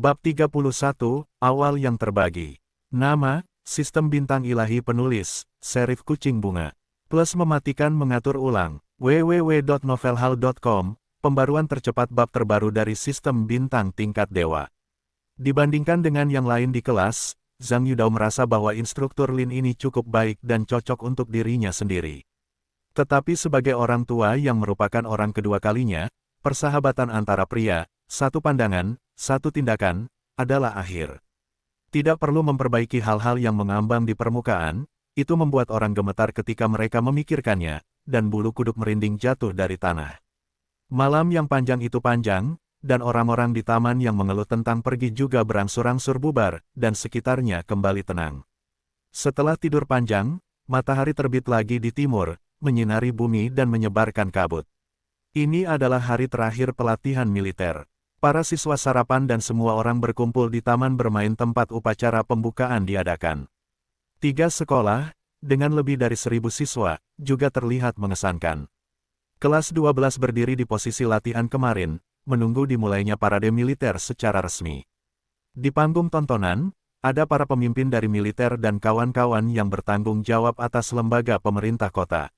Bab 31, Awal yang terbagi. Nama, Sistem Bintang Ilahi Penulis, Serif Kucing Bunga. Plus mematikan mengatur ulang, www.novelhal.com, pembaruan tercepat bab terbaru dari Sistem Bintang Tingkat Dewa. Dibandingkan dengan yang lain di kelas, Zhang Yudao merasa bahwa instruktur Lin ini cukup baik dan cocok untuk dirinya sendiri. Tetapi sebagai orang tua yang merupakan orang kedua kalinya, persahabatan antara pria, satu pandangan, satu tindakan, adalah akhir. Tidak perlu memperbaiki hal-hal yang mengambang di permukaan, itu membuat orang gemetar ketika mereka memikirkannya, dan bulu kuduk merinding jatuh dari tanah. Malam yang panjang itu panjang, dan orang-orang di taman yang mengeluh tentang pergi juga berangsur-angsur bubar, dan sekitarnya kembali tenang. Setelah tidur panjang, matahari terbit lagi di timur, menyinari bumi dan menyebarkan kabut. Ini adalah hari terakhir pelatihan militer. Para siswa sarapan dan semua orang berkumpul di taman bermain tempat upacara pembukaan diadakan. 3 sekolah, dengan lebih dari 1.000 siswa, juga terlihat mengesankan. Kelas 12 berdiri di posisi latihan kemarin, menunggu dimulainya parade militer secara resmi. Di panggung tontonan, ada para pemimpin dari militer dan kawan-kawan yang bertanggung jawab atas lembaga pemerintah kota.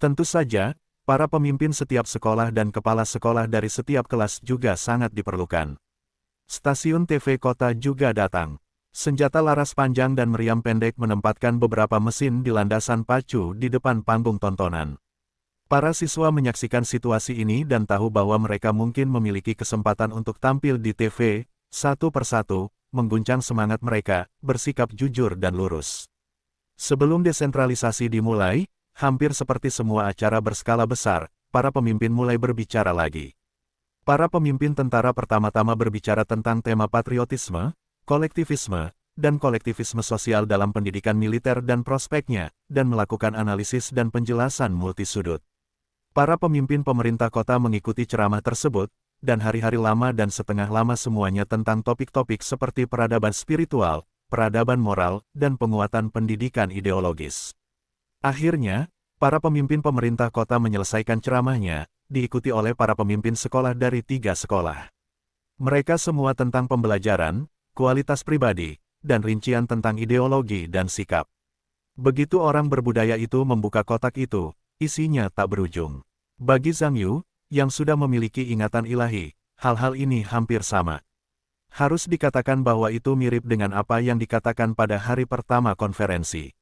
Tentu saja, para pemimpin setiap sekolah dan kepala sekolah dari setiap kelas juga sangat diperlukan. Stasiun TV kota juga datang. Senjata laras panjang dan meriam pendek menempatkan beberapa mesin di landasan pacu di depan panggung tontonan. Para siswa menyaksikan situasi ini dan tahu bahwa mereka mungkin memiliki kesempatan untuk tampil di TV, satu persatu, mengguncang semangat mereka, bersikap jujur dan lurus. Sebelum desentralisasi dimulai, hampir seperti semua acara berskala besar, para pemimpin mulai berbicara lagi. Para pemimpin tentara pertama-tama berbicara tentang tema patriotisme, kolektivisme, dan kolektivisme sosial dalam pendidikan militer dan prospeknya, dan melakukan analisis dan penjelasan multisudut. Para pemimpin pemerintah kota mengikuti ceramah tersebut, dan hari-hari lama dan setengah lama semuanya tentang topik-topik seperti peradaban spiritual, peradaban moral, dan penguatan pendidikan ideologis. Akhirnya, para pemimpin pemerintah kota menyelesaikan ceramahnya, diikuti oleh para pemimpin sekolah dari 3 sekolah. Mereka semua tentang pembelajaran, kualitas pribadi, dan rincian tentang ideologi dan sikap. Begitu orang berbudaya itu membuka kotak itu, isinya tak berujung. Bagi Zhang Yu, yang sudah memiliki ingatan ilahi, hal-hal ini hampir sama. Harus dikatakan bahwa itu mirip dengan apa yang dikatakan pada hari pertama konferensi.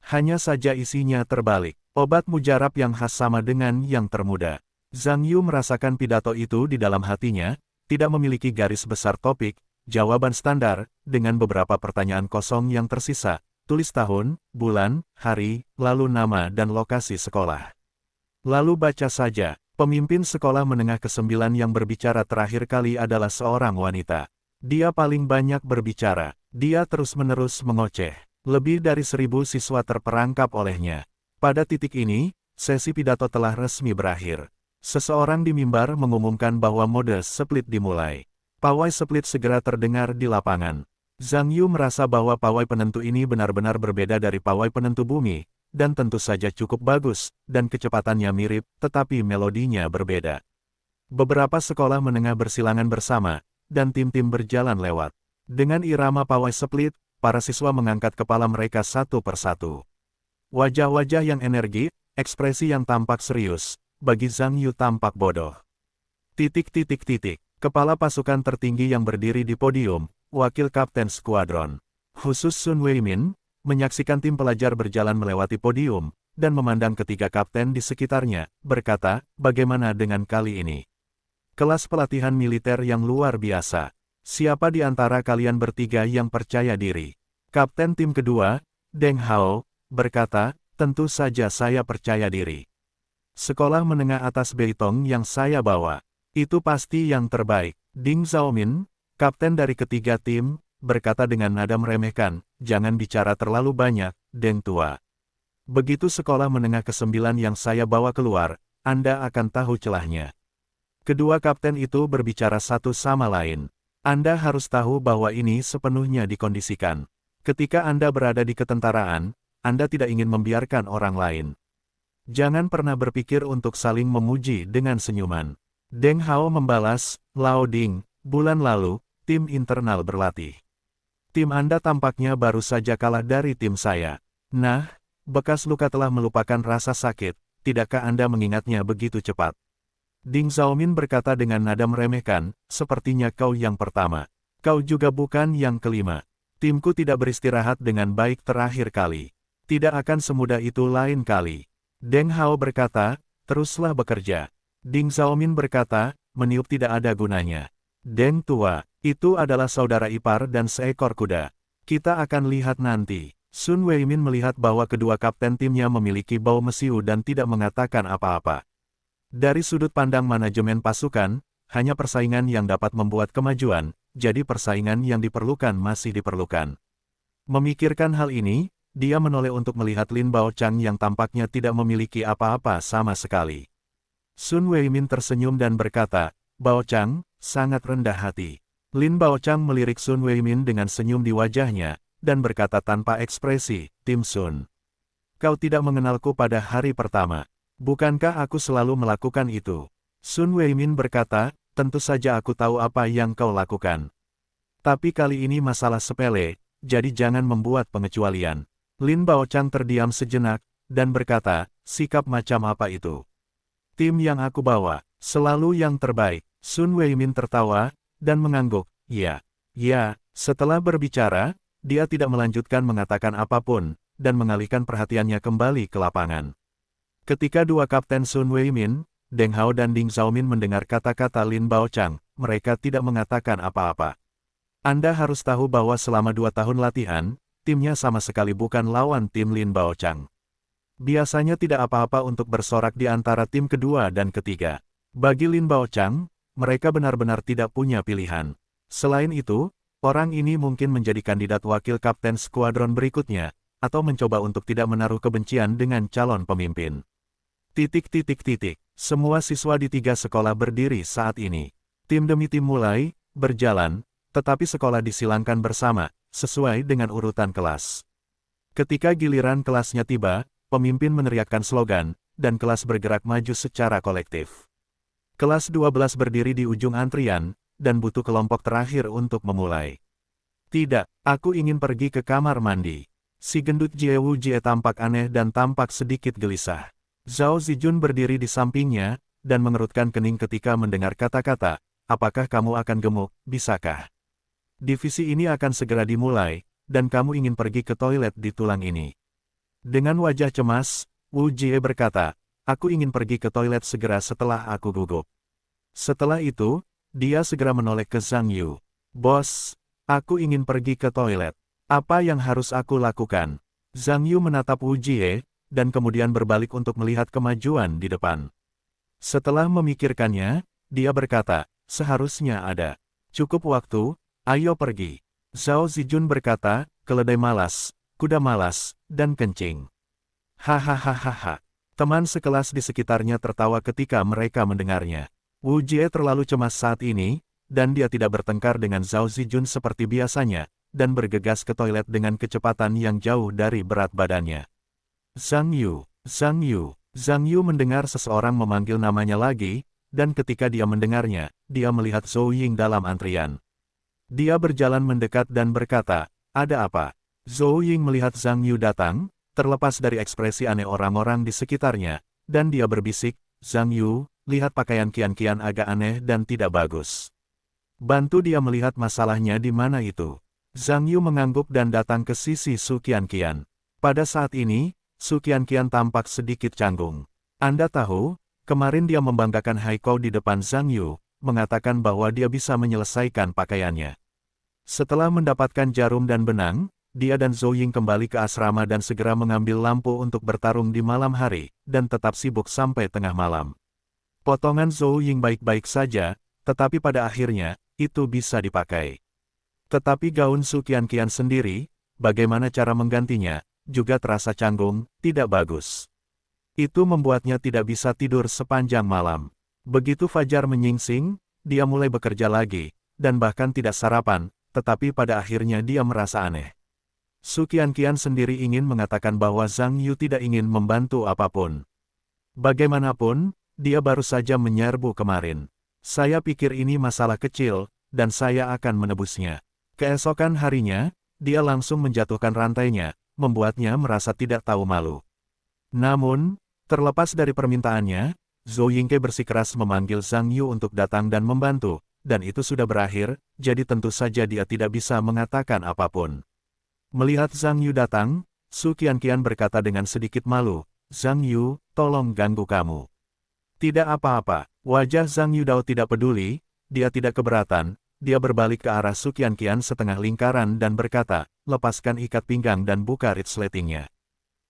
Hanya saja isinya terbalik. Obat mujarab yang khas sama dengan yang termuda. Zhang Yu merasakan pidato itu di dalam hatinya, tidak memiliki garis besar topik, jawaban standar, dengan beberapa pertanyaan kosong yang tersisa, tulis tahun, bulan, hari, lalu nama dan lokasi sekolah. Lalu baca saja, pemimpin sekolah menengah ke-9 yang berbicara terakhir kali adalah seorang wanita. Dia paling banyak berbicara, dia terus-menerus mengoceh. Lebih dari 1.000 siswa terperangkap olehnya. Pada titik ini, sesi pidato telah resmi berakhir. Seseorang di mimbar mengumumkan bahwa mode split dimulai. Pawai split segera terdengar di lapangan. Zhang Yu merasa bahwa pawai penentu ini benar-benar berbeda dari pawai penentu bumi, dan tentu saja cukup bagus, dan kecepatannya mirip, tetapi melodinya berbeda. Beberapa sekolah menengah bersilangan bersama, dan tim-tim berjalan lewat. Dengan irama pawai split, para siswa mengangkat kepala mereka satu persatu. Wajah-wajah yang energi, ekspresi yang tampak serius, bagi Zhang Yu tampak bodoh. Kepala pasukan tertinggi yang berdiri di podium, wakil kapten skuadron, khusus Sun Weimin, menyaksikan tim pelajar berjalan melewati podium, dan memandang ketiga kapten di sekitarnya, berkata, bagaimana dengan kali ini? Kelas pelatihan militer yang luar biasa. Siapa di antara kalian bertiga yang percaya diri? Kapten tim kedua, Deng Hao, berkata, tentu saja saya percaya diri. Sekolah menengah atas Beitong yang saya bawa, itu pasti yang terbaik. Ding Xiaomin, kapten dari ketiga tim, berkata dengan nada meremehkan, jangan bicara terlalu banyak, Deng tua. Begitu sekolah menengah ke-9 yang saya bawa keluar, Anda akan tahu celahnya. Kedua kapten itu berbicara satu sama lain. Anda harus tahu bahwa ini sepenuhnya dikondisikan. Ketika Anda berada di ketentaraan, Anda tidak ingin membiarkan orang lain. Jangan pernah berpikir untuk saling memuji dengan senyuman. Deng Hao membalas, Lao Ding, bulan lalu, tim internal berlatih. Tim Anda tampaknya baru saja kalah dari tim saya. Nah, bekas luka telah melupakan rasa sakit, tidakkah Anda mengingatnya begitu cepat? Ding Xiaomin berkata dengan nada meremehkan, sepertinya kau yang pertama. Kau juga bukan yang kelima. Timku tidak beristirahat dengan baik terakhir kali. Tidak akan semudah itu lain kali. Deng Hao berkata, teruslah bekerja. Ding Xiaomin berkata, meniup tidak ada gunanya. Deng tua, itu adalah saudara ipar dan seekor kuda. Kita akan lihat nanti. Sun Weimin melihat bahwa kedua kapten timnya memiliki bau mesiu dan tidak mengatakan apa-apa. Dari sudut pandang manajemen pasukan, hanya persaingan yang dapat membuat kemajuan, jadi persaingan yang diperlukan masih diperlukan. Memikirkan hal ini, dia menoleh untuk melihat Lin Baochang yang tampaknya tidak memiliki apa-apa sama sekali. Sun Weimin tersenyum dan berkata, Baochang, sangat rendah hati. Lin Baochang melirik Sun Weimin dengan senyum di wajahnya, dan berkata tanpa ekspresi, Tim Sun. Kau tidak mengenalku pada hari pertama. Bukankah aku selalu melakukan itu? Sun Weimin berkata, tentu saja aku tahu apa yang kau lakukan. Tapi kali ini masalah sepele, jadi jangan membuat pengecualian. Lin Baochang terdiam sejenak, dan berkata, sikap macam apa itu? Tim yang aku bawa, selalu yang terbaik. Sun Weimin tertawa, dan mengangguk, ya. Setelah berbicara, dia tidak melanjutkan mengatakan apapun, dan mengalihkan perhatiannya kembali ke lapangan. Ketika dua kapten Sun Weimin, Deng Hao dan Ding Xiaomin mendengar kata-kata Lin Baochang, mereka tidak mengatakan apa-apa. Anda harus tahu bahwa selama 2 tahun latihan, timnya sama sekali bukan lawan tim Lin Baochang. Biasanya tidak apa-apa untuk bersorak di antara tim kedua dan ketiga. Bagi Lin Baochang, mereka benar-benar tidak punya pilihan. Selain itu, orang ini mungkin menjadi kandidat wakil kapten skuadron berikutnya, atau mencoba untuk tidak menaruh kebencian dengan calon pemimpin. Semua siswa di 3 sekolah berdiri saat ini. Tim demi tim mulai berjalan, tetapi sekolah disilangkan bersama, sesuai dengan urutan kelas. Ketika giliran kelasnya tiba, pemimpin meneriakkan slogan, dan kelas bergerak maju secara kolektif. Kelas 12 berdiri di ujung antrian, dan butuh kelompok terakhir untuk memulai. Tidak, aku ingin pergi ke kamar mandi. Si gendut Jie Wu Jie tampak aneh dan tampak sedikit gelisah. Zhao Zijun berdiri di sampingnya, dan mengerutkan kening ketika mendengar kata-kata, apakah kamu akan gemuk, bisakah? Divisi ini akan segera dimulai, dan kamu ingin pergi ke toilet di tulang ini. Dengan wajah cemas, Wu Jie berkata, aku ingin pergi ke toilet segera setelah aku gugup. Setelah itu, dia segera menoleh ke Zhang Yu. Bos, aku ingin pergi ke toilet. Apa yang harus aku lakukan? Zhang Yu menatap Wu Jie, dan kemudian berbalik untuk melihat kemajuan di depan. Setelah memikirkannya, dia berkata, seharusnya ada cukup waktu, ayo pergi. Zhao Zijun berkata, keledai malas, kuda malas, dan kencing. Hahaha. Teman sekelas di sekitarnya tertawa ketika mereka mendengarnya. Wu Jie terlalu cemas saat ini, dan dia tidak bertengkar dengan Zhao Zijun seperti biasanya, dan bergegas ke toilet dengan kecepatan yang jauh dari berat badannya. Zhang Yu mendengar seseorang memanggil namanya lagi, dan ketika dia mendengarnya, dia melihat Zhou Ying dalam antrian. Dia berjalan mendekat dan berkata, ada apa? Zhou Ying melihat Zhang Yu datang, terlepas dari ekspresi aneh orang-orang di sekitarnya, dan dia berbisik, Zhang Yu, lihat pakaian Qian agak aneh dan tidak bagus. Bantu dia melihat masalahnya di mana itu. Zhang Yu mengangguk dan datang ke sisi Su Qian. Pada saat ini, Su Qian tampak sedikit canggung. Anda tahu, kemarin dia membanggakan Haiko di depan Zhang Yu, mengatakan bahwa dia bisa menyelesaikan pakaiannya. Setelah mendapatkan jarum dan benang, dia dan Zhou Ying kembali ke asrama dan segera mengambil lampu untuk bertarung di malam hari, dan tetap sibuk sampai tengah malam. Potongan Zhou Ying baik-baik saja, tetapi pada akhirnya, itu bisa dipakai. Tetapi gaun Su Qian sendiri, bagaimana cara menggantinya, juga terasa canggung, tidak bagus. Itu membuatnya tidak bisa tidur sepanjang malam. Begitu fajar menyingsing, dia mulai bekerja lagi, dan bahkan tidak sarapan, tetapi pada akhirnya dia merasa aneh. Su Qian sendiri ingin mengatakan bahwa Zhang Yu tidak ingin membantu apapun. Bagaimanapun, dia baru saja menyerbu kemarin. Saya pikir ini masalah kecil, dan saya akan menebusnya. Keesokan harinya, dia langsung menjatuhkan rantainya, membuatnya merasa tidak tahu malu. Namun, terlepas dari permintaannya, Zhou Yingke bersikeras memanggil Zhang Yu untuk datang dan membantu, dan itu sudah berakhir, jadi tentu saja dia tidak bisa mengatakan apapun. Melihat Zhang Yu datang, Su Qianqian berkata dengan sedikit malu, "Zhang Yu, tolong ganggu kamu." Tidak apa-apa, wajah Zhang Yudao tidak peduli, dia tidak keberatan, dia berbalik ke arah Su Qianqian setengah lingkaran dan berkata, "Lepaskan ikat pinggang dan buka resletingnya.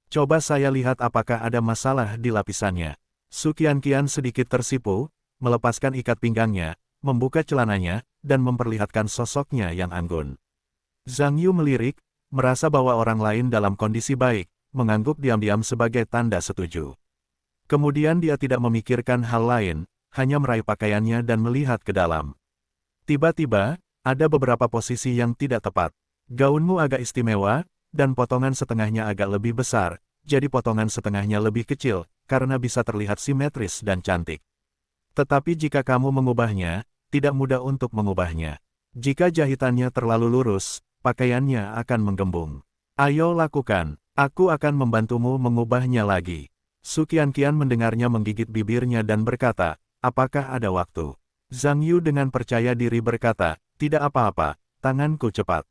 Coba saya lihat apakah ada masalah di lapisannya." Su Qianqian sedikit tersipu, melepaskan ikat pinggangnya, membuka celananya, dan memperlihatkan sosoknya yang anggun. Zhang Yu melirik, merasa bahwa orang lain dalam kondisi baik, mengangguk diam-diam sebagai tanda setuju. Kemudian dia tidak memikirkan hal lain, hanya meraih pakaiannya dan melihat ke dalam. Tiba-tiba, ada beberapa posisi yang tidak tepat. Gaunmu agak istimewa, dan potongan setengahnya agak lebih besar, jadi potongan setengahnya lebih kecil, karena bisa terlihat simetris dan cantik. Tetapi jika kamu mengubahnya, tidak mudah untuk mengubahnya. Jika jahitannya terlalu lurus, pakaiannya akan menggembung. Ayo lakukan, aku akan membantumu mengubahnya lagi. Su Qianqian mendengarnya menggigit bibirnya dan berkata, "Apakah ada waktu?" Zhang Yu dengan percaya diri berkata, "Tidak apa-apa, tanganku cepat."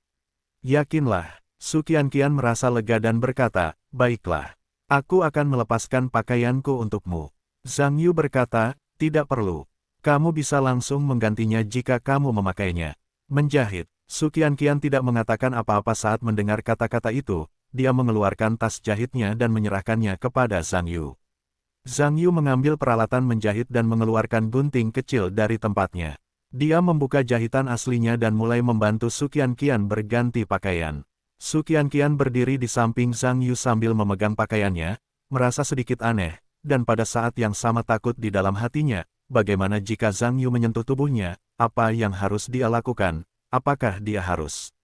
"Yakinlah." Su Qianqian merasa lega dan berkata, "Baiklah. Aku akan melepaskan pakaianku untukmu." Zhang Yu berkata, "Tidak perlu. Kamu bisa langsung menggantinya jika kamu memakainya." Menjahit. Su Qianqian tidak mengatakan apa-apa saat mendengar kata-kata itu. Dia mengeluarkan tas jahitnya dan menyerahkannya kepada Zhang Yu. Zhang Yu mengambil peralatan menjahit dan mengeluarkan gunting kecil dari tempatnya. Dia membuka jahitan aslinya dan mulai membantu Su Qianqian berganti pakaian. Su Qianqian berdiri di samping Zhang Yu sambil memegang pakaiannya, merasa sedikit aneh, dan pada saat yang sama takut di dalam hatinya, bagaimana jika Zhang Yu menyentuh tubuhnya, apa yang harus dia lakukan, apakah dia harus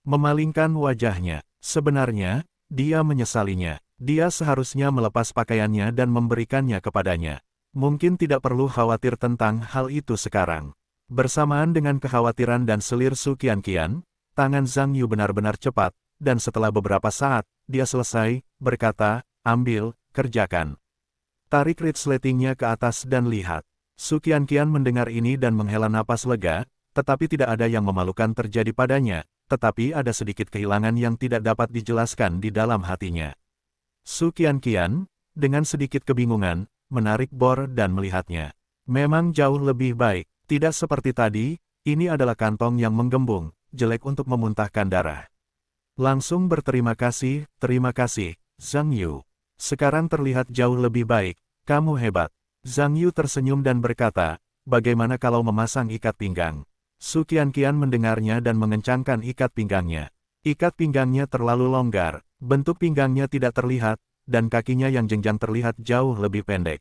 memalingkan wajahnya? Sebenarnya, dia menyesalinya. Dia seharusnya melepas pakaiannya dan memberikannya kepadanya. Mungkin tidak perlu khawatir tentang hal itu sekarang. Bersamaan dengan kekhawatiran dan selir Su Qianqian, tangan Zhang Yu benar-benar cepat, dan setelah beberapa saat, dia selesai, berkata, "Ambil, kerjakan." Tarik resletingnya ke atas dan lihat. Su Qianqian mendengar ini dan menghela napas lega, tetapi tidak ada yang memalukan terjadi padanya. Tetapi ada sedikit kehilangan yang tidak dapat dijelaskan di dalam hatinya. Su Qianqian, dengan sedikit kebingungan, menarik bor dan melihatnya. Memang jauh lebih baik, tidak seperti tadi, ini adalah kantong yang menggembung, jelek untuk memuntahkan darah. Langsung berterima kasih, Zhang Yu. Sekarang terlihat jauh lebih baik, kamu hebat. Zhang Yu tersenyum dan berkata, "Bagaimana kalau memasang ikat pinggang?" Su Qianqian mendengarnya dan mengencangkan ikat pinggangnya. Ikat pinggangnya terlalu longgar, bentuk pinggangnya tidak terlihat, dan kakinya yang jenjang terlihat jauh lebih pendek.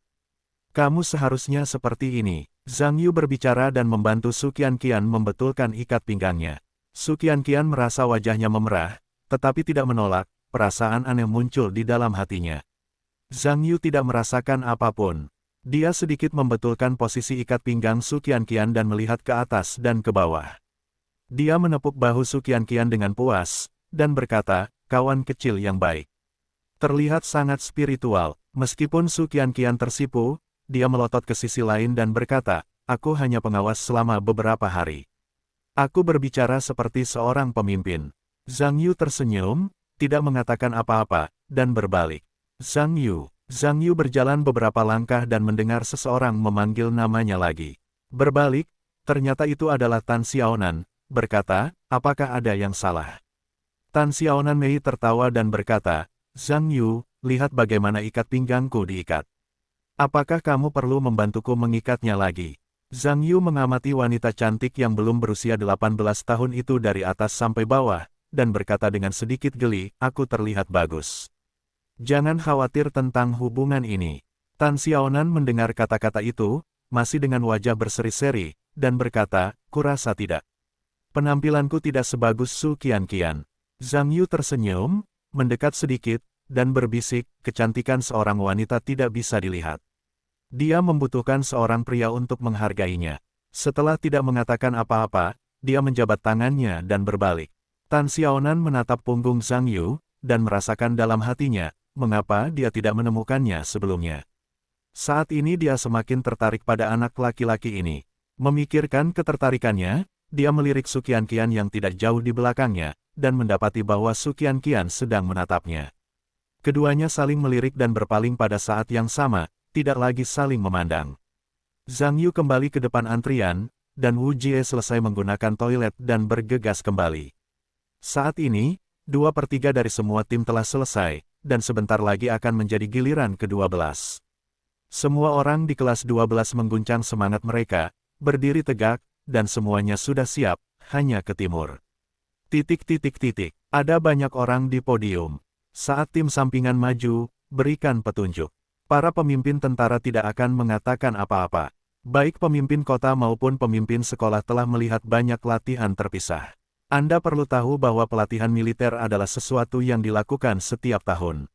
"Kamu seharusnya seperti ini." Zhang Yu berbicara dan membantu Su Qianqian membetulkan ikat pinggangnya. Su Qianqian merasa wajahnya memerah, tetapi tidak menolak, perasaan aneh muncul di dalam hatinya. Zhang Yu tidak merasakan apapun. Dia sedikit membetulkan posisi ikat pinggang Su Qianqian dan melihat ke atas dan ke bawah. Dia menepuk bahu Su Qianqian dengan puas, dan berkata, "Kawan kecil yang baik." Terlihat sangat spiritual, meskipun Su Qianqian tersipu, dia melotot ke sisi lain dan berkata, "Aku hanya pengawas selama beberapa hari. Aku berbicara seperti seorang pemimpin." Zhang Yu tersenyum, tidak mengatakan apa-apa, dan berbalik. Zhang Yu berjalan beberapa langkah dan mendengar seseorang memanggil namanya lagi. Berbalik, ternyata itu adalah Tan Xiaonan, berkata, "Apakah ada yang salah?" Tan Xiaonan Mei tertawa dan berkata, "Zhang Yu, lihat bagaimana ikat pinggangku diikat. Apakah kamu perlu membantuku mengikatnya lagi?" Zhang Yu mengamati wanita cantik yang belum berusia 18 tahun itu dari atas sampai bawah, dan berkata dengan sedikit geli, "Aku terlihat bagus. Jangan khawatir tentang hubungan ini." Tan Xiaonan mendengar kata-kata itu, masih dengan wajah berseri-seri, dan berkata, "Kurasa tidak. Penampilanku tidak sebagus Su Qianqian." Zhang Yu tersenyum, mendekat sedikit, dan berbisik, "Kecantikan seorang wanita tidak bisa dilihat. Dia membutuhkan seorang pria untuk menghargainya." Setelah tidak mengatakan apa-apa, dia menjabat tangannya dan berbalik. Tan Xiaonan menatap punggung Zhang Yu, dan merasakan dalam hatinya, mengapa dia tidak menemukannya sebelumnya. Saat ini dia semakin tertarik pada anak laki-laki ini. Memikirkan ketertarikannya, dia melirik Su Qianqian yang tidak jauh di belakangnya, dan mendapati bahwa Su Qianqian sedang menatapnya. Keduanya saling melirik dan berpaling pada saat yang sama, tidak lagi saling memandang. Zhang Yu kembali ke depan antrian, dan Wu Jie selesai menggunakan toilet dan bergegas kembali. Saat ini, 2/3 dari semua tim telah selesai, dan sebentar lagi akan menjadi giliran ke-12. Semua orang di kelas 12 mengguncang semangat mereka, berdiri tegak, dan semuanya sudah siap, hanya ke timur. Ada banyak orang di podium. Saat tim sampingan maju, berikan petunjuk. Para pemimpin tentara tidak akan mengatakan apa-apa. Baik pemimpin kota maupun pemimpin sekolah telah melihat banyak latihan terpisah. Anda perlu tahu bahwa pelatihan militer adalah sesuatu yang dilakukan setiap tahun.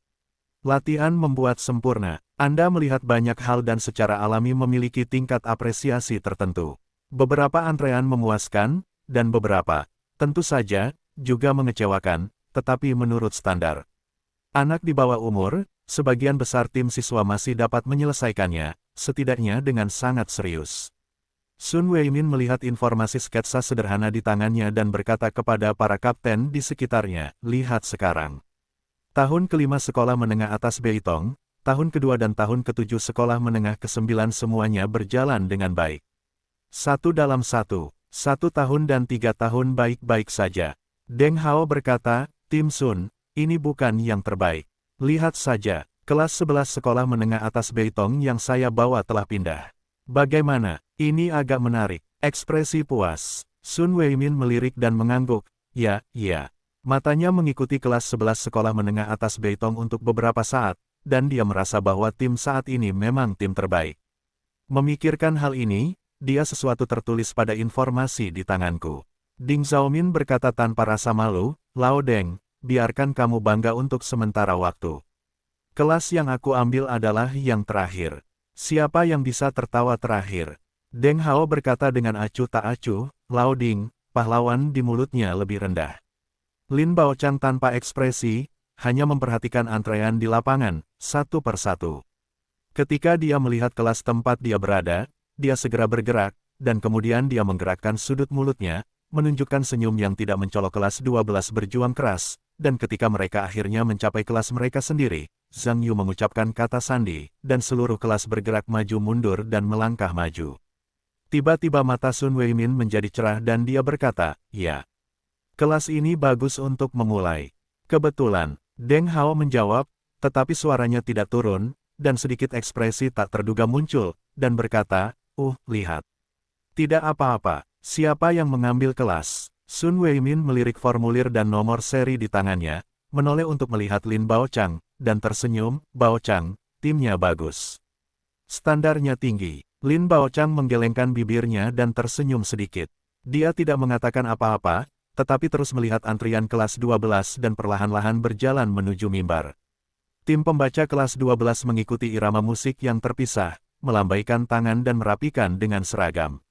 Latihan membuat sempurna. Anda melihat banyak hal dan secara alami memiliki tingkat apresiasi tertentu. Beberapa antrean memuaskan, dan beberapa, tentu saja, juga mengecewakan, tetapi menurut standar. Anak di bawah umur, sebagian besar tim siswa masih dapat menyelesaikannya, setidaknya dengan sangat serius. Sun Weimin melihat informasi sketsa sederhana di tangannya dan berkata kepada para kapten di sekitarnya, lihat sekarang. Tahun kelima sekolah menengah atas Beitong, tahun kedua dan tahun ketujuh sekolah menengah ke-9 semuanya berjalan dengan baik. 1-1 tahun dan 3 tahun baik-baik saja. Deng Hao berkata, Tim Sun, ini bukan yang terbaik. Lihat saja, kelas 11 sekolah menengah atas Beitong yang saya bawa telah pindah. Bagaimana? Ini agak menarik. Ekspresi puas. Sun Weimin melirik dan mengangguk. Ya. Matanya mengikuti kelas 11 sekolah menengah atas Beitong untuk beberapa saat, dan dia merasa bahwa tim saat ini memang tim terbaik. Memikirkan hal ini, dia sesuatu tertulis pada informasi di tanganku. Ding Xiaomin berkata tanpa rasa malu, Lao Deng, biarkan kamu bangga untuk sementara waktu. Kelas yang aku ambil adalah yang terakhir. Siapa yang bisa tertawa terakhir? Deng Hao berkata dengan acuh tak acuh, Lao Ding, pahlawan di mulutnya lebih rendah. Lin Baochang tanpa ekspresi, hanya memperhatikan antrean di lapangan, satu persatu. Ketika dia melihat kelas tempat dia berada, dia segera bergerak, dan kemudian dia menggerakkan sudut mulutnya, menunjukkan senyum yang tidak mencolok. Kelas 12 berjuang keras, dan ketika mereka akhirnya mencapai kelas mereka sendiri, Zhang Yu mengucapkan kata sandi, dan seluruh kelas bergerak maju mundur dan melangkah maju. Tiba-tiba mata Sun Weimin menjadi cerah dan dia berkata, ya. Kelas ini bagus untuk memulai. Kebetulan, Deng Hao menjawab, tetapi suaranya tidak turun, dan sedikit ekspresi tak terduga muncul, dan berkata, lihat. Tidak apa-apa, siapa yang mengambil kelas? Sun Weimin melirik formulir dan nomor seri di tangannya, menoleh untuk melihat Lin Baochang, dan tersenyum, Baochang, timnya bagus. Standarnya tinggi. Lin Baochang menggelengkan bibirnya dan tersenyum sedikit. Dia tidak mengatakan apa-apa, tetapi terus melihat antrian kelas 12 dan perlahan-lahan berjalan menuju mimbar. Tim pembaca kelas 12 mengikuti irama musik yang terpisah, melambaikan tangan dan merapikan dengan seragam.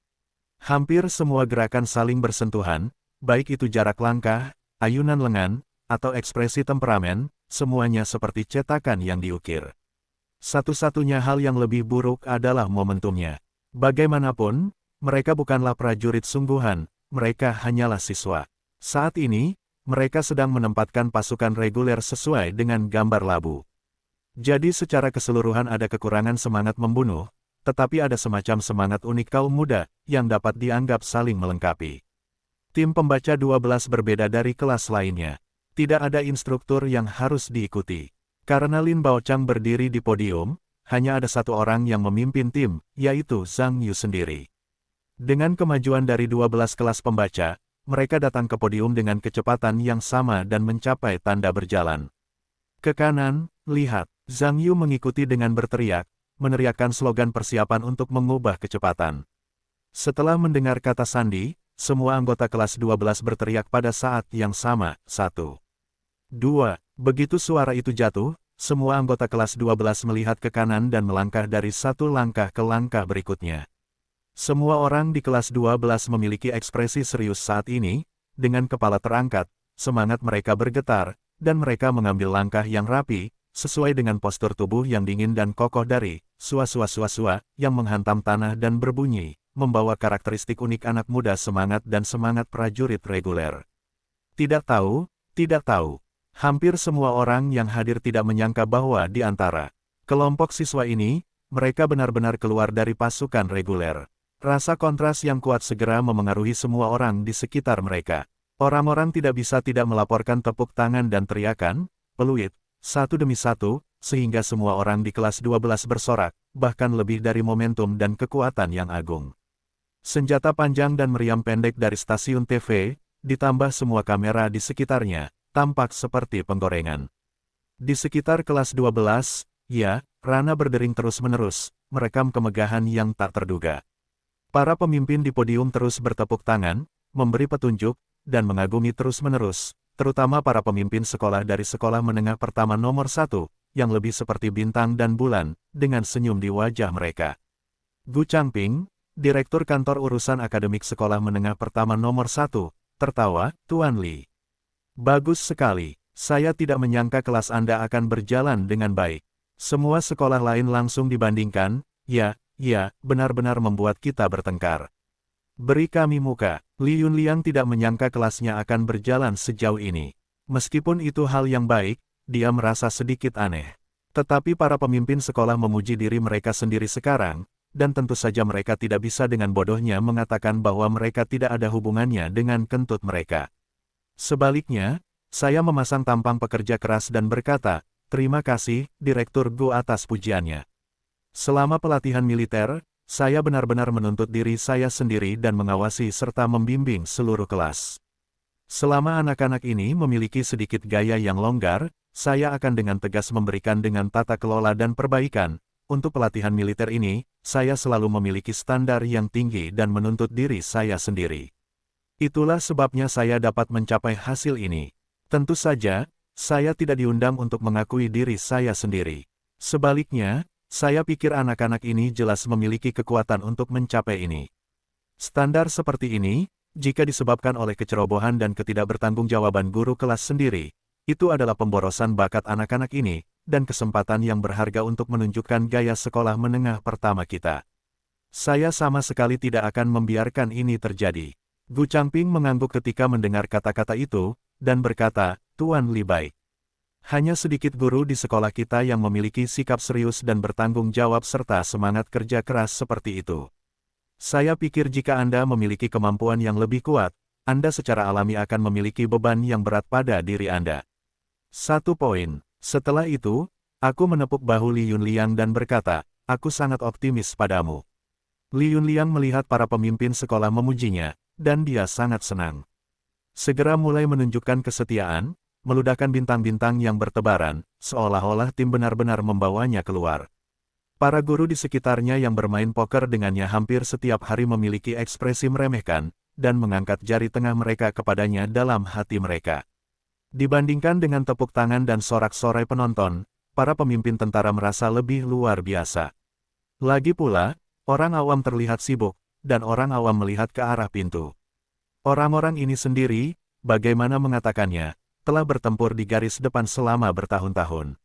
Hampir semua gerakan saling bersentuhan, baik itu jarak langkah, ayunan lengan, atau ekspresi temperamen, semuanya seperti cetakan yang diukir. Satu-satunya hal yang lebih buruk adalah momentumnya. Bagaimanapun, mereka bukanlah prajurit sungguhan, mereka hanyalah siswa. Saat ini, mereka sedang menempatkan pasukan reguler sesuai dengan gambar labu. Jadi secara keseluruhan ada kekurangan semangat membunuh, tetapi ada semacam semangat unik kaum muda, yang dapat dianggap saling melengkapi. Tim pembaca 12 berbeda dari kelas lainnya. Tidak ada instruktur yang harus diikuti. Karena Lin Baochang berdiri di podium, hanya ada satu orang yang memimpin tim, yaitu Zhang Yu sendiri. Dengan kemajuan dari 12 kelas pembaca, mereka datang ke podium dengan kecepatan yang sama dan mencapai tanda berjalan. Ke kanan, lihat, Zhang Yu mengikuti dengan berteriak, meneriakkan slogan persiapan untuk mengubah kecepatan. Setelah mendengar kata sandi, semua anggota kelas 12 berteriak pada saat yang sama, 1, 2, begitu suara itu jatuh, semua anggota kelas 12 melihat ke kanan dan melangkah dari satu langkah ke langkah berikutnya. Semua orang di kelas 12 memiliki ekspresi serius saat ini, dengan kepala terangkat, semangat mereka bergetar, dan mereka mengambil langkah yang rapi, sesuai dengan postur tubuh yang dingin dan kokoh dari sua-sua-sua-sua yang menghantam tanah dan berbunyi, membawa karakteristik unik anak muda semangat dan semangat prajurit reguler. Tidak tahu, tidak tahu. Hampir semua orang yang hadir tidak menyangka bahwa di antara kelompok siswa ini, mereka benar-benar keluar dari pasukan reguler. Rasa kontras yang kuat segera memengaruhi semua orang di sekitar mereka. Orang-orang tidak bisa tidak melaporkan tepuk tangan dan teriakan, peluit, satu demi satu, sehingga semua orang di kelas 12 bersorak, bahkan lebih dari momentum dan kekuatan yang agung. Senjata panjang dan meriam pendek dari stasiun TV, ditambah semua kamera di sekitarnya, tampak seperti penggorengan. Di sekitar kelas 12, ya, Rana berdering terus-menerus, merekam kemegahan yang tak terduga. Para pemimpin di podium terus bertepuk tangan, memberi petunjuk, dan mengagumi terus-menerus, terutama para pemimpin sekolah dari sekolah menengah pertama nomor 1, yang lebih seperti bintang dan bulan, dengan senyum di wajah mereka. Gu Changping, Direktur Kantor Urusan Akademik Sekolah Menengah Pertama nomor 1, tertawa, Tuan Li. Bagus sekali, saya tidak menyangka kelas Anda akan berjalan dengan baik. Semua sekolah lain langsung dibandingkan, ya, benar-benar membuat kita bertengkar. Beri kami muka. Li Yunliang tidak menyangka kelasnya akan berjalan sejauh ini. Meskipun itu hal yang baik, dia merasa sedikit aneh. Tetapi para pemimpin sekolah memuji diri mereka sendiri sekarang, dan tentu saja mereka tidak bisa dengan bodohnya mengatakan bahwa mereka tidak ada hubungannya dengan kentut mereka. Sebaliknya, saya memasang tampang pekerja keras dan berkata, terima kasih, Direktur Gu atas pujiannya. Selama pelatihan militer, saya benar-benar menuntut diri saya sendiri dan mengawasi serta membimbing seluruh kelas. Selama anak-anak ini memiliki sedikit gaya yang longgar, saya akan dengan tegas memberikan dengan tata kelola dan perbaikan. Untuk pelatihan militer ini, saya selalu memiliki standar yang tinggi dan menuntut diri saya sendiri. Itulah sebabnya saya dapat mencapai hasil ini. Tentu saja, saya tidak diundang untuk mengakui diri saya sendiri. Sebaliknya, saya pikir anak-anak ini jelas memiliki kekuatan untuk mencapai ini. Standar seperti ini, jika disebabkan oleh kecerobohan dan ketidakbertanggungjawaban guru kelas sendiri, itu adalah pemborosan bakat anak-anak ini, dan kesempatan yang berharga untuk menunjukkan gaya sekolah menengah pertama kita. Saya sama sekali tidak akan membiarkan ini terjadi. Gu Changping mengangguk ketika mendengar kata-kata itu, dan berkata, Tuan Li baik. Hanya sedikit guru di sekolah kita yang memiliki sikap serius dan bertanggung jawab serta semangat kerja keras seperti itu. Saya pikir jika Anda memiliki kemampuan yang lebih kuat, Anda secara alami akan memiliki beban yang berat pada diri Anda. 1 poin. Setelah itu, aku menepuk bahu Li Yunliang dan berkata, aku sangat optimis padamu. Li Yunliang melihat para pemimpin sekolah memujinya, dan dia sangat senang. Segera mulai menunjukkan kesetiaan, meludahkan bintang-bintang yang bertebaran, seolah-olah tim benar-benar membawanya keluar. Para guru di sekitarnya yang bermain poker dengannya hampir setiap hari memiliki ekspresi meremehkan, dan mengangkat jari tengah mereka kepadanya dalam hati mereka. Dibandingkan dengan tepuk tangan dan sorak-sorai penonton, para pemimpin tentara merasa lebih luar biasa. Lagi pula, orang awam terlihat sibuk, dan orang awam melihat ke arah pintu. Orang-orang ini sendiri, bagaimana mengatakannya, telah bertempur di garis depan selama bertahun-tahun.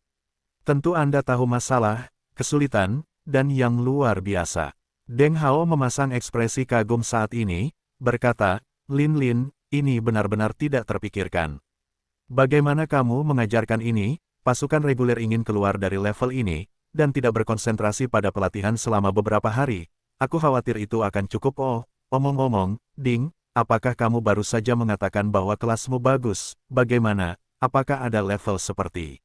Tentu Anda tahu masalah, kesulitan, dan yang luar biasa. Deng Hao memasang ekspresi kagum saat ini, berkata, Lin Lin, ini benar-benar tidak terpikirkan. Bagaimana kamu mengajarkan ini? Pasukan reguler ingin keluar dari level ini, dan tidak berkonsentrasi pada pelatihan selama beberapa hari. Aku khawatir itu akan cukup. Omong-omong, Ding, apakah kamu baru saja mengatakan bahwa kelasmu bagus? Bagaimana, apakah ada level seperti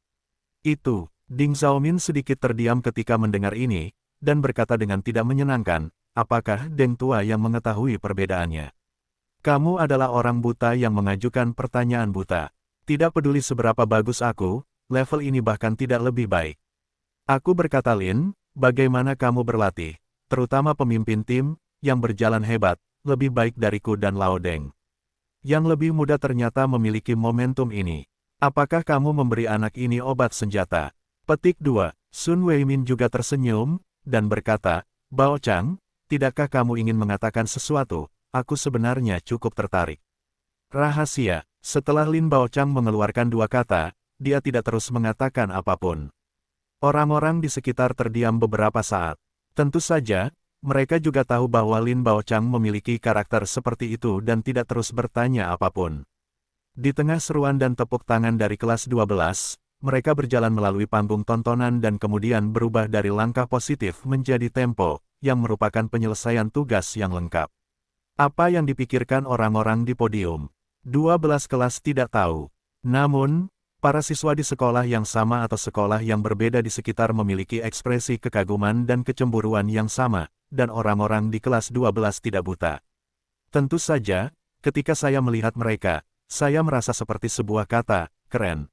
itu? Ding Xiaomin sedikit terdiam ketika mendengar ini, dan berkata dengan tidak menyenangkan, apakah Deng tua yang mengetahui perbedaannya? Kamu adalah orang buta yang mengajukan pertanyaan buta. Tidak peduli seberapa bagus aku, level ini bahkan tidak lebih baik. Aku berkata Lin, bagaimana kamu berlatih, terutama pemimpin tim, yang berjalan hebat, lebih baik dariku dan Lao Deng. Yang lebih muda ternyata memiliki momentum ini. Apakah kamu memberi anak ini obat senjata? Petik 2. Sun Weimin juga tersenyum, dan berkata, Bao Chang, tidakkah kamu ingin mengatakan sesuatu? Aku sebenarnya cukup tertarik. Rahasia. Setelah Lin Baochang mengeluarkan dua kata, dia tidak terus mengatakan apapun. Orang-orang di sekitar terdiam beberapa saat. Tentu saja, mereka juga tahu bahwa Lin Baochang memiliki karakter seperti itu dan tidak terus bertanya apapun. Di tengah seruan dan tepuk tangan dari kelas 12, mereka berjalan melalui panggung tontonan dan kemudian berubah dari langkah positif menjadi tempo, yang merupakan penyelesaian tugas yang lengkap. Apa yang dipikirkan orang-orang di podium? 12 kelas tidak tahu. Namun, para siswa di sekolah yang sama atau sekolah yang berbeda di sekitar memiliki ekspresi kekaguman dan kecemburuan yang sama, dan orang-orang di kelas 12 tidak buta. Tentu saja, ketika saya melihat mereka, saya merasa seperti sebuah kata, keren.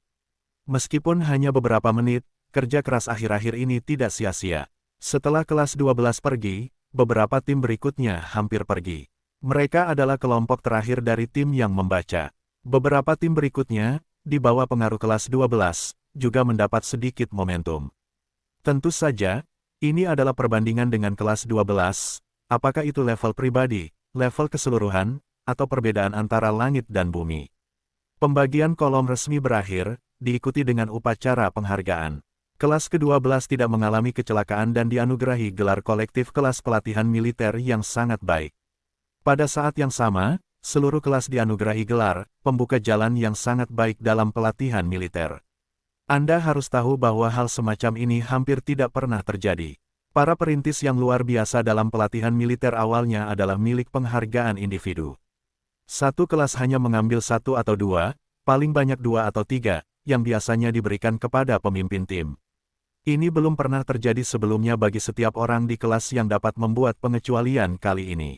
Meskipun hanya beberapa menit, kerja keras akhir-akhir ini tidak sia-sia. Setelah kelas 12 pergi, beberapa tim berikutnya hampir pergi. Mereka adalah kelompok terakhir dari tim yang membaca. Beberapa tim berikutnya, di bawah pengaruh kelas 12, juga mendapat sedikit momentum. Tentu saja, ini adalah perbandingan dengan kelas 12, apakah itu level pribadi, level keseluruhan, atau perbedaan antara langit dan bumi. Pembagian kolom resmi berakhir, diikuti dengan upacara penghargaan. Kelas ke-12 tidak mengalami kecelakaan dan dianugerahi gelar kolektif kelas pelatihan militer yang sangat baik. Pada saat yang sama, seluruh kelas dianugerahi gelar pembuka jalan yang sangat baik dalam pelatihan militer. Anda harus tahu bahwa hal semacam ini hampir tidak pernah terjadi. Para perintis yang luar biasa dalam pelatihan militer awalnya adalah milik penghargaan individu. Satu kelas hanya mengambil satu atau dua, paling banyak dua atau tiga, yang biasanya diberikan kepada pemimpin tim. Ini belum pernah terjadi sebelumnya bagi setiap orang di kelas yang dapat membuat pengecualian kali ini.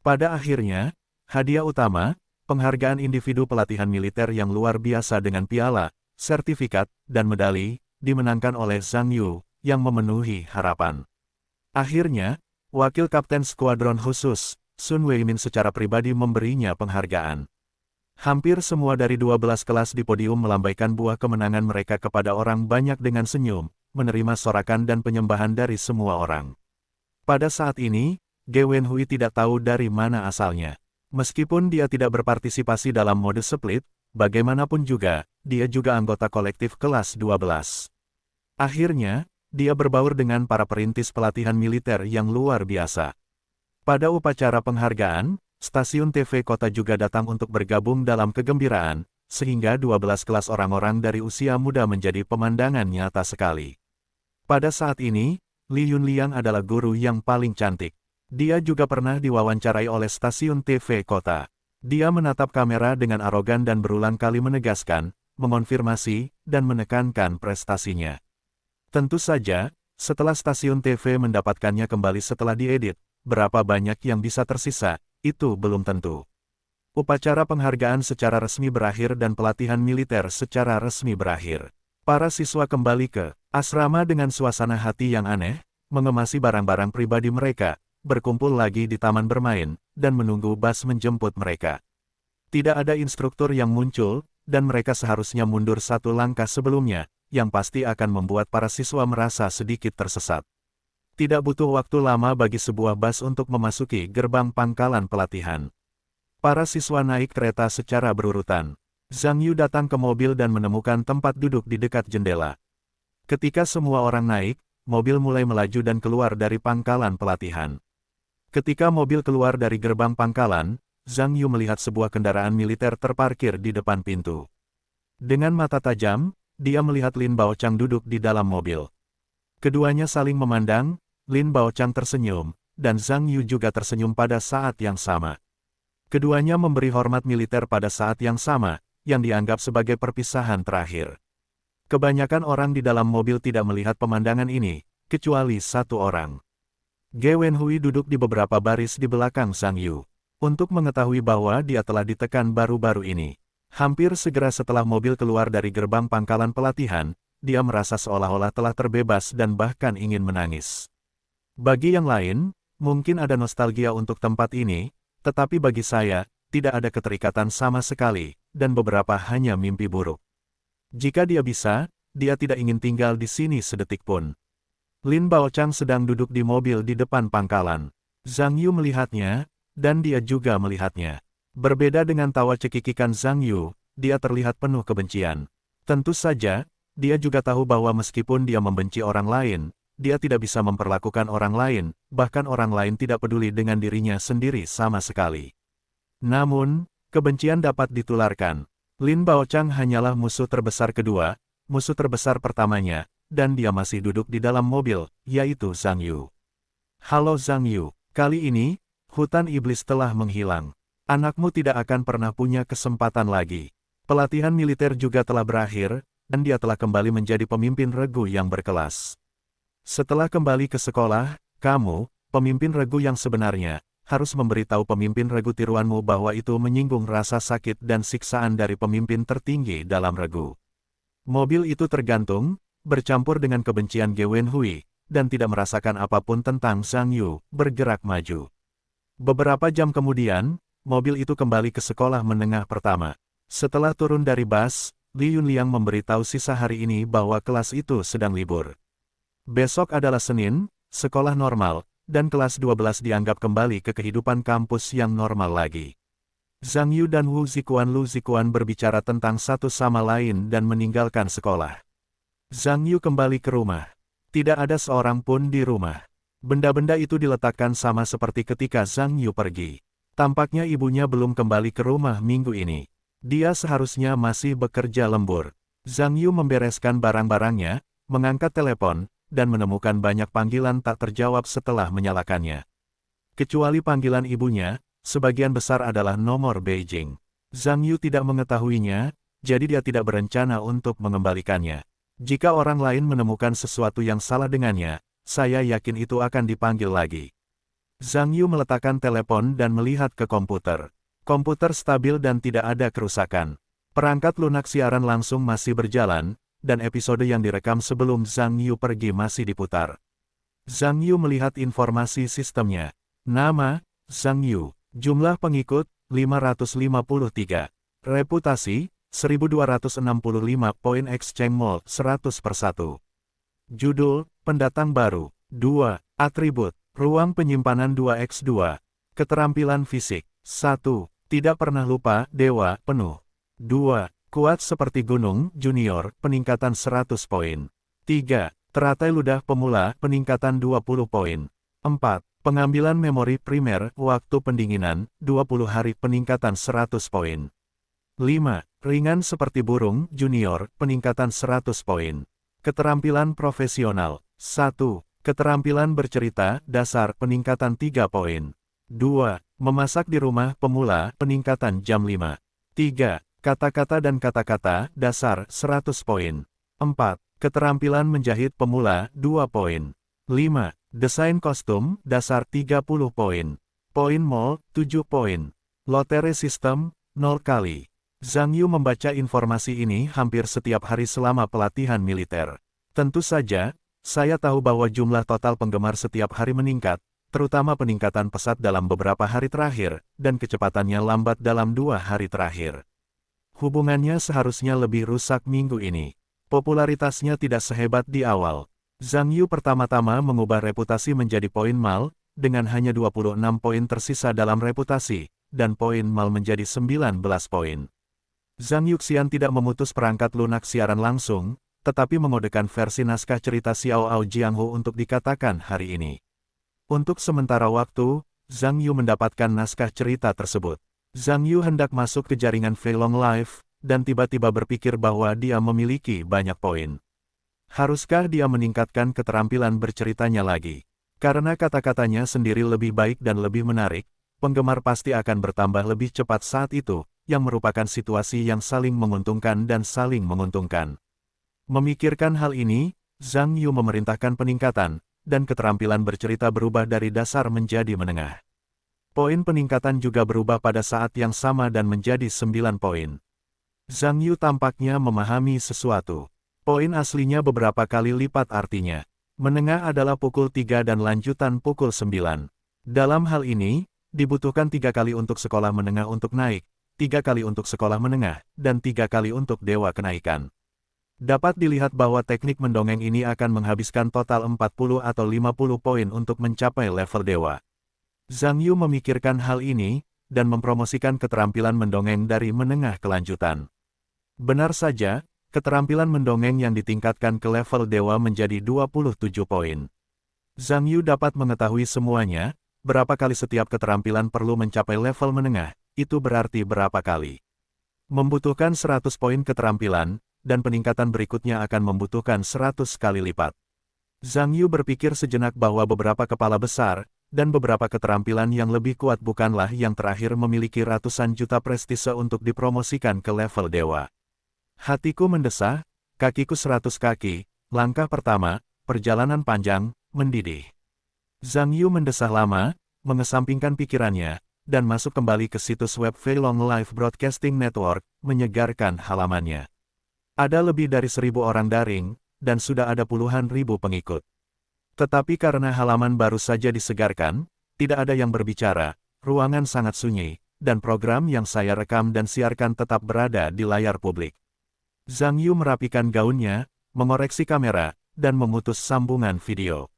Pada akhirnya, hadiah utama, penghargaan individu pelatihan militer yang luar biasa dengan piala, sertifikat, dan medali, dimenangkan oleh Zhang Yu, yang memenuhi harapan. Akhirnya, wakil kapten skuadron khusus, Sun Weimin secara pribadi memberinya penghargaan. Hampir semua dari 12 kelas di podium melambaikan buah kemenangan mereka kepada orang banyak dengan senyum, menerima sorakan dan penyembahan dari semua orang. Pada saat ini, Ge Wenhui tidak tahu dari mana asalnya. Meskipun dia tidak berpartisipasi dalam mode split, bagaimanapun juga, dia juga anggota kolektif kelas 12. Akhirnya, dia berbaur dengan para perintis pelatihan militer yang luar biasa. Pada upacara penghargaan, stasiun TV kota juga datang untuk bergabung dalam kegembiraan, sehingga 12 kelas orang-orang dari usia muda menjadi pemandangan nyata sekali. Pada saat ini, Li Yunliang adalah guru yang paling cantik. Dia juga pernah diwawancarai oleh stasiun TV kota. Dia menatap kamera dengan arogan dan berulang kali menegaskan, mengonfirmasi, dan menekankan prestasinya. Tentu saja, setelah stasiun TV mendapatkannya kembali setelah diedit, berapa banyak yang bisa tersisa, itu belum tentu. Upacara penghargaan secara resmi berakhir dan pelatihan militer secara resmi berakhir. Para siswa kembali ke asrama dengan suasana hati yang aneh, mengemasi barang-barang pribadi mereka, berkumpul lagi di taman bermain, dan menunggu bus menjemput mereka. Tidak ada instruktur yang muncul, dan mereka seharusnya mundur satu langkah sebelumnya, yang pasti akan membuat para siswa merasa sedikit tersesat. Tidak butuh waktu lama bagi sebuah bus untuk memasuki gerbang pangkalan pelatihan. Para siswa naik kereta secara berurutan. Zhang Yu datang ke mobil dan menemukan tempat duduk di dekat jendela. Ketika semua orang naik, mobil mulai melaju dan keluar dari pangkalan pelatihan. Ketika mobil keluar dari gerbang pangkalan, Zhang Yu melihat sebuah kendaraan militer terparkir di depan pintu. Dengan mata tajam, dia melihat Lin Baochang duduk di dalam mobil. Keduanya saling memandang, Lin Baochang tersenyum, dan Zhang Yu juga tersenyum pada saat yang sama. Keduanya memberi hormat militer pada saat yang sama, yang dianggap sebagai perpisahan terakhir. Kebanyakan orang di dalam mobil tidak melihat pemandangan ini, kecuali satu orang. Ge Wenhui duduk di beberapa baris di belakang Zhang Yu. Untuk mengetahui bahwa dia telah ditekan baru-baru ini. Hampir segera setelah mobil keluar dari gerbang pangkalan pelatihan, dia merasa seolah-olah telah terbebas dan bahkan ingin menangis. Bagi yang lain, mungkin ada nostalgia untuk tempat ini, tetapi bagi saya, tidak ada keterikatan sama sekali, dan beberapa hanya mimpi buruk. Jika dia bisa, dia tidak ingin tinggal di sini sedetik pun. Lin Baochang sedang duduk di mobil di depan pangkalan. Zhang Yu melihatnya, dan dia juga melihatnya. Berbeda dengan tawa cekikikan Zhang Yu, dia terlihat penuh kebencian. Tentu saja, dia juga tahu bahwa meskipun dia membenci orang lain, dia tidak bisa memperlakukan orang lain, bahkan orang lain tidak peduli dengan dirinya sendiri sama sekali. Namun, kebencian dapat ditularkan. Lin Baochang hanyalah musuh terbesar kedua, musuh terbesar pertamanya, dan dia masih duduk di dalam mobil, yaitu Zhang Yu. Halo Zhang Yu, kali ini, hutan iblis telah menghilang. Anakmu tidak akan pernah punya kesempatan lagi. Pelatihan militer juga telah berakhir, dan dia telah kembali menjadi pemimpin regu yang berkelas. Setelah kembali ke sekolah, kamu, pemimpin regu yang sebenarnya, harus memberitahu pemimpin regu tiruanmu bahwa itu menyinggung rasa sakit dan siksaan dari pemimpin tertinggi dalam regu. Mobil itu tergantung, bercampur dengan kebencian Ge Wenhui, dan tidak merasakan apapun tentang Zhang Yu, bergerak maju. Beberapa jam kemudian, mobil itu kembali ke sekolah menengah pertama. Setelah turun dari bus, Li Yunliang memberitahu sisa hari ini bahwa kelas itu sedang libur. Besok adalah Senin, sekolah normal, dan kelas 12 dianggap kembali ke kehidupan kampus yang normal lagi. Zhang Yu dan Lu Zikuan berbicara tentang satu sama lain dan meninggalkan sekolah. Zhang Yu kembali ke rumah. Tidak ada seorang pun di rumah. Benda-benda itu diletakkan sama seperti ketika Zhang Yu pergi. Tampaknya ibunya belum kembali ke rumah minggu ini. Dia seharusnya masih bekerja lembur. Zhang Yu membereskan barang-barangnya, mengangkat telepon, dan menemukan banyak panggilan tak terjawab setelah menyalakannya. Kecuali panggilan ibunya, sebagian besar adalah nomor Beijing. Zhang Yu tidak mengetahuinya, jadi dia tidak berencana untuk mengembalikannya. Jika orang lain menemukan sesuatu yang salah dengannya, saya yakin itu akan dipanggil lagi. Zhang Yu meletakkan telepon dan melihat ke komputer. Komputer stabil dan tidak ada kerusakan. Perangkat lunak siaran langsung masih berjalan, dan episode yang direkam sebelum Zhang Yu pergi masih diputar. Zhang Yu melihat informasi sistemnya. Nama, Zhang Yu. Jumlah pengikut, 553. Reputasi, 1265 poin exchange mall, 100%. Judul, pendatang baru. 2. Atribut, ruang penyimpanan 2x2. Keterampilan fisik. 1. Tidak pernah lupa, dewa, penuh. 2. Kuat seperti gunung, junior, peningkatan 100 poin. 3. Teratai ludah pemula, peningkatan 20 poin. 4. Pengambilan memori primer, waktu pendinginan, 20 hari, peningkatan 100 poin. 5. Ringan seperti burung, junior, peningkatan 100 poin. Keterampilan profesional. 1. Keterampilan bercerita, dasar, peningkatan 3 poin. 2. Memasak di rumah, pemula, peningkatan jam 5. 3. Kata-kata dan kata-kata, dasar, 100 poin. 4. Keterampilan menjahit pemula, 2 poin. 5. Desain kostum, dasar 30 poin. Poin mall, 7 poin. Lotre sistem, 0 kali. Zhang Yu membaca informasi ini hampir setiap hari selama pelatihan militer. Tentu saja, saya tahu bahwa jumlah total penggemar setiap hari meningkat, terutama peningkatan pesat dalam beberapa hari terakhir, dan kecepatannya lambat dalam 2 hari terakhir. Hubungannya seharusnya lebih rusak minggu ini. Popularitasnya tidak sehebat di awal. Zhang Yu pertama-tama mengubah reputasi menjadi poin mal, dengan hanya 26 poin tersisa dalam reputasi, dan poin mal menjadi 19 poin. Zhang Yuxian tidak memutus perangkat lunak siaran langsung, tetapi mengodekan versi naskah cerita Xiao Ao Jianghu untuk dikatakan hari ini. Untuk sementara waktu, Zhang Yu mendapatkan naskah cerita tersebut. Zhang Yu hendak masuk ke jaringan Feilong Live, dan tiba-tiba berpikir bahwa dia memiliki banyak poin. Haruskah dia meningkatkan keterampilan berceritanya lagi? Karena kata-katanya sendiri lebih baik dan lebih menarik, penggemar pasti akan bertambah lebih cepat saat itu, yang merupakan situasi yang saling menguntungkan dan saling menguntungkan. Memikirkan hal ini, Zhang Yu memerintahkan peningkatan, dan keterampilan bercerita berubah dari dasar menjadi menengah. Poin peningkatan juga berubah pada saat yang sama dan menjadi 9 poin. Zhang Yu tampaknya memahami sesuatu. Poin aslinya beberapa kali lipat artinya. Menengah adalah pukul 3 dan lanjutan pukul 9. Dalam hal ini, dibutuhkan 3 kali untuk sekolah menengah untuk naik, 3 kali untuk sekolah menengah, dan 3 kali untuk dewa kenaikan. Dapat dilihat bahwa teknik mendongeng ini akan menghabiskan total 40 atau 50 poin untuk mencapai level dewa. Zhang Yu memikirkan hal ini, dan mempromosikan keterampilan mendongeng dari menengah kelanjutan. Benar saja, keterampilan mendongeng yang ditingkatkan ke level dewa menjadi 27 poin. Zhang Yu dapat mengetahui semuanya, berapa kali setiap keterampilan perlu mencapai level menengah, itu berarti berapa kali. Membutuhkan 100 poin keterampilan, dan peningkatan berikutnya akan membutuhkan 100 kali lipat. Zhang Yu berpikir sejenak bahwa beberapa kepala besar, dan beberapa keterampilan yang lebih kuat bukanlah yang terakhir memiliki ratusan juta prestise untuk dipromosikan ke level dewa. Hatiku mendesah, kakiku 100 kaki, langkah pertama, perjalanan panjang, mendidih. Zhang Yu mendesah lama, mengesampingkan pikirannya, dan masuk kembali ke situs web Feilong Live Broadcasting Network, menyegarkan halamannya. Ada lebih dari 1.000 orang daring, dan sudah ada puluhan ribu pengikut. Tetapi karena halaman baru saja disegarkan, tidak ada yang berbicara, ruangan sangat sunyi, dan program yang saya rekam dan siarkan tetap berada di layar publik. Zhang Yu merapikan gaunnya, mengoreksi kamera, dan memutus sambungan video.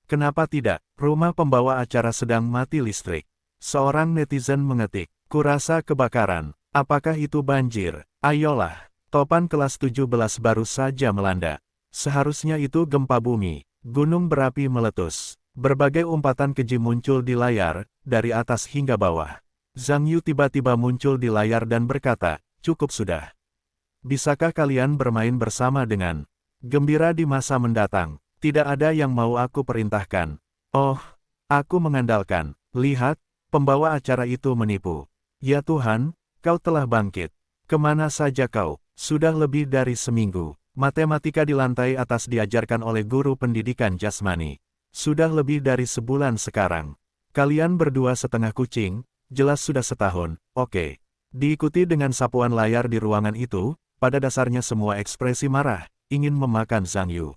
Kenapa tidak? Rumah pembawa acara sedang mati listrik. Seorang netizen mengetik, kurasa kebakaran. Apakah itu banjir? Ayolah, topan kelas 17 baru saja melanda. Seharusnya itu gempa bumi. Gunung berapi meletus. Berbagai umpatan keji muncul di layar, dari atas hingga bawah. Zhang Yu tiba-tiba muncul di layar dan berkata, cukup sudah. Bisakah kalian bermain bersama dengan gembira di masa mendatang? Tidak ada yang mau aku perintahkan. Oh, aku mengandalkan. Lihat, pembawa acara itu menipu. Ya Tuhan, kau telah bangkit. Kemana saja kau? Sudah lebih dari seminggu. Matematika di lantai atas diajarkan oleh guru pendidikan jasmani. Sudah lebih dari sebulan sekarang. Kalian berdua setengah kucing, jelas sudah setahun, oke. Diikuti dengan sapuan layar di ruangan itu, pada dasarnya semua ekspresi marah, ingin memakan Zhang Yu.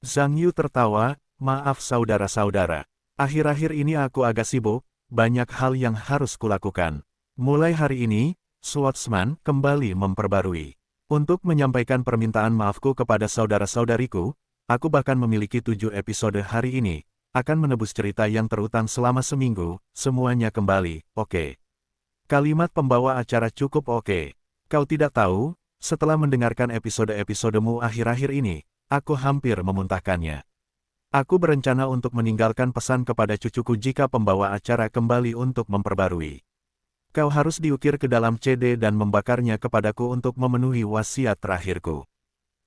Zhang Yu tertawa, maaf saudara-saudara. Akhir-akhir ini aku agak sibuk, banyak hal yang harus kulakukan. Mulai hari ini, Swordsman kembali memperbarui. Untuk menyampaikan permintaan maafku kepada saudara-saudariku, aku bahkan memiliki 7 episode hari ini, akan menebus cerita yang terutang selama seminggu, semuanya kembali, oke. Kalimat pembawa acara cukup oke. Kau tidak tahu, setelah mendengarkan episode-episodemu akhir-akhir ini, aku hampir memuntahkannya. Aku berencana untuk meninggalkan pesan kepada cucuku jika pembawa acara kembali untuk memperbarui. Kau harus diukir ke dalam CD dan membakarnya kepadaku untuk memenuhi wasiat terakhirku.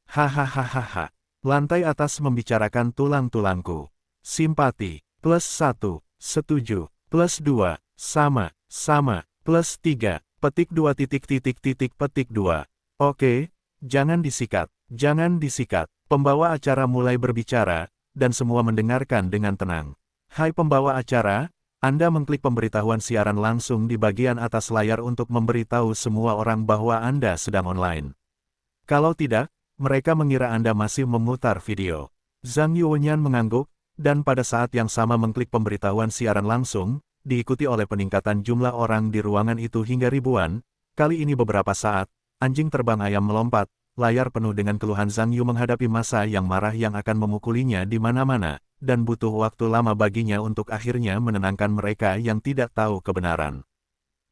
Hahaha. Lantai atas membicarakan tulang-tulangku. Simpati, +1, setuju, +2, sama, +3, petik 2 petik 2. Oke, jangan disikat. Pembawa acara mulai berbicara, dan semua mendengarkan dengan tenang. Hai pembawa acara, Anda mengklik pemberitahuan siaran langsung di bagian atas layar untuk memberitahu semua orang bahwa Anda sedang online. Kalau tidak, mereka mengira Anda masih memutar video. Zhang Yuanyan mengangguk, dan pada saat yang sama mengklik pemberitahuan siaran langsung, diikuti oleh peningkatan jumlah orang di ruangan itu hingga ribuan. Kali ini beberapa saat, anjing terbang ayam melompat, layar penuh dengan keluhan Zhang Yu menghadapi massa yang marah yang akan memukulinya di mana-mana, dan butuh waktu lama baginya untuk akhirnya menenangkan mereka yang tidak tahu kebenaran.